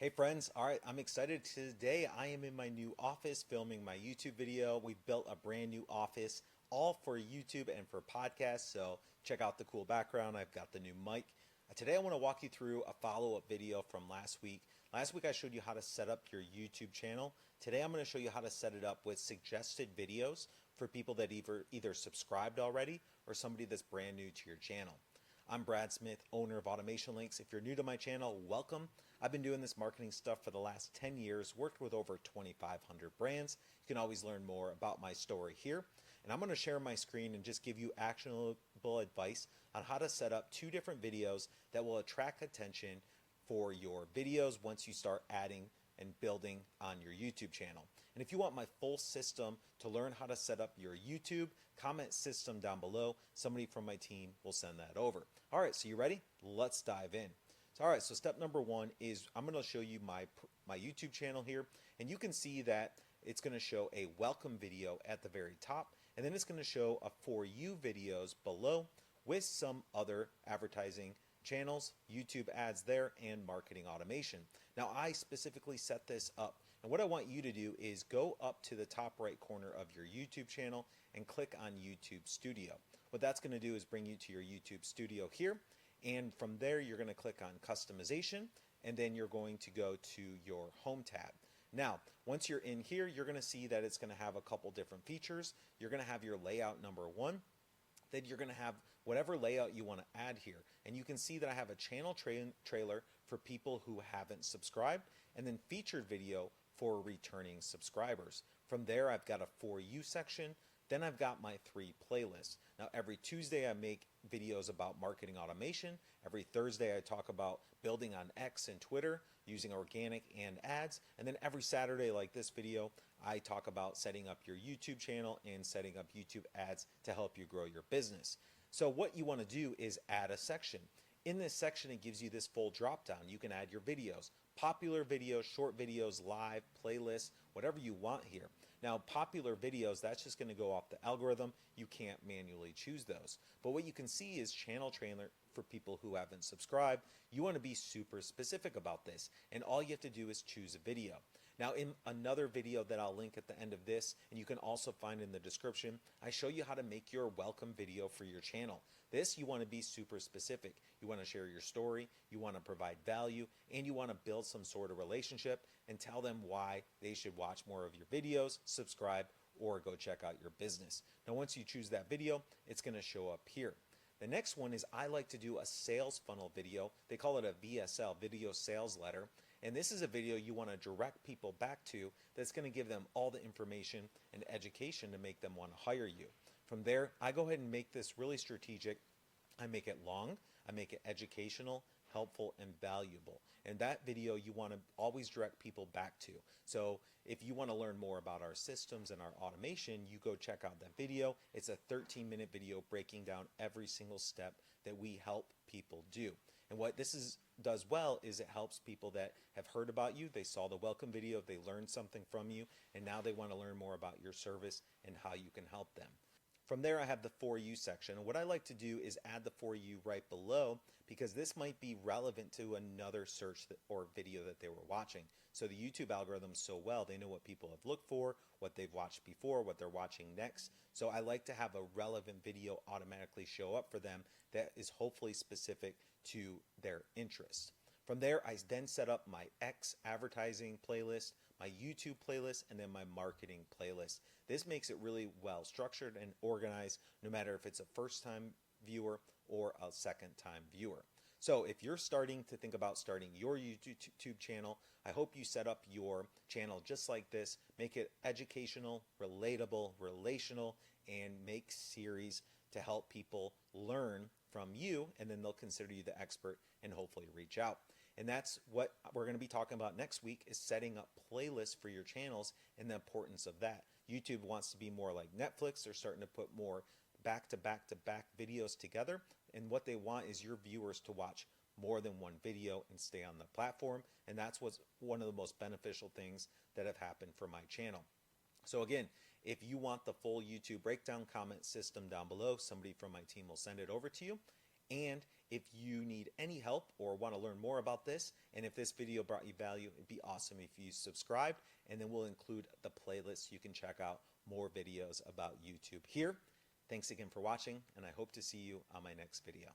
Hey friends, all right, I'm excited today. I am in my new office filming my YouTube video. We've built a brand new office all for YouTube and for podcasts, so check out the cool background. I've got the new mic. Today I want to walk you through a follow-up video from last week. Last week I showed you how to set up your YouTube channel. Today I'm going to show you how to set it up with suggested videos for people that either subscribed already or somebody that's brand new to your channel. I'm Brad Smith, owner of AutomationLinks. If you're new to my channel, welcome. I've been doing this marketing stuff for the last 10 years, worked with over 2,500 brands. You can always learn more about my story here. And I'm going to share my screen and just give you actionable advice on how to set up 2 different videos that will attract attention for your videos once you start adding and building on your YouTube channel. And if you want my full system to learn how to set up your YouTube comment system down below, somebody from my team will send that over. All right, so you ready? Let's dive in. All right, so step number 1 is I'm going to show you my YouTube channel here, and you can see that it's going to show a welcome video at the very top, and then it's going to show a For You videos below with some other advertising channels, YouTube ads there, and marketing automation. Now, I specifically set this up, and what I want you to do is go up to the top right corner of your YouTube channel and click on YouTube Studio. What that's going to do is bring you to your YouTube Studio here, and from there you're going to click on customization, and then you're going to go to your home tab. Now, once you're in here, you're going to see that it's going to have a couple different features. You're going to have your layout number 1. Then you're going to have whatever layout you want to add here. And you can see that I have a channel trailer for people who haven't subscribed, and then featured video for returning subscribers. From there, I've got a For You section. Then I've got my 3 playlists. Now, every Tuesday I make videos about marketing automation. Every Thursday I talk about building on X and Twitter using organic and ads. And then every Saturday, like this video, I talk about setting up your YouTube channel and setting up YouTube ads to help you grow your business. So what you want to do is add a section. In this section, it gives you this full drop down. You can add your videos, popular videos, short videos, live, playlists, whatever you want here. Now, popular videos, that's just going to go off the algorithm. You can't manually choose those. But what you can see is channel trailer for people who haven't subscribed. You want to be super specific about this, and all you have to do is choose a video. Now, in another video that I'll link at the end of this, and you can also find in the description, I show you how to make your welcome video for your channel. This, you want to be super specific. You want to share your story, you want to provide value, and you want to build some sort of relationship and tell them why they should watch more of your videos, subscribe, or go check out your business. Now, once you choose that video, it's going to show up here. The next one is I like to do a sales funnel video. They call it a VSL, video sales letter. And this is a video you want to direct people back to that's going to give them all the information and education to make them want to hire you. From there, I go ahead and make this really strategic. I make it long, I make it educational, helpful, and valuable. And that video you want to always direct people back to. So if you want to learn more about our systems and our automation, you go check out that video. It's a 13-minute video breaking down every single step that we help people do. And what this does well is it helps people that have heard about you, they saw the welcome video, they learned something from you, and now they want to learn more about your service and how you can help them. From there, I have the For You section. And what I like to do is add the For You right below, because this might be relevant to another search or video that they were watching. So the YouTube algorithms so well, they know what people have looked for, what they've watched before, what they're watching next. So I like to have a relevant video automatically show up for them that is hopefully specific to their interest. From there, I then set up my X advertising playlist, my YouTube playlist, and then my marketing playlist. This makes it really well structured and organized, no matter if it's a first-time viewer or a second-time viewer. So if you're starting to think about starting your YouTube channel, I hope you set up your channel just like this. Make it educational, relatable, relational, and make series to help people learn from you, and then they'll consider you the expert and hopefully reach out. And that's what we're going to be talking about next week, is setting up playlists for your channels and the importance of that. YouTube wants to be more like Netflix. They're starting to put more back-to-back-to-back videos together, and what they want is your viewers to watch more than one video and stay on the platform, and that's what's one of the most beneficial things that have happened for my channel. So again, if you want the full YouTube breakdown comment system down below, somebody from my team will send it over to you. And If you need any help or want to learn more about this, and if this video brought you value, it'd be awesome if you subscribed, and then we'll include the playlist so you can check out more videos about YouTube here. Thanks again for watching, and I hope to see you on my next video.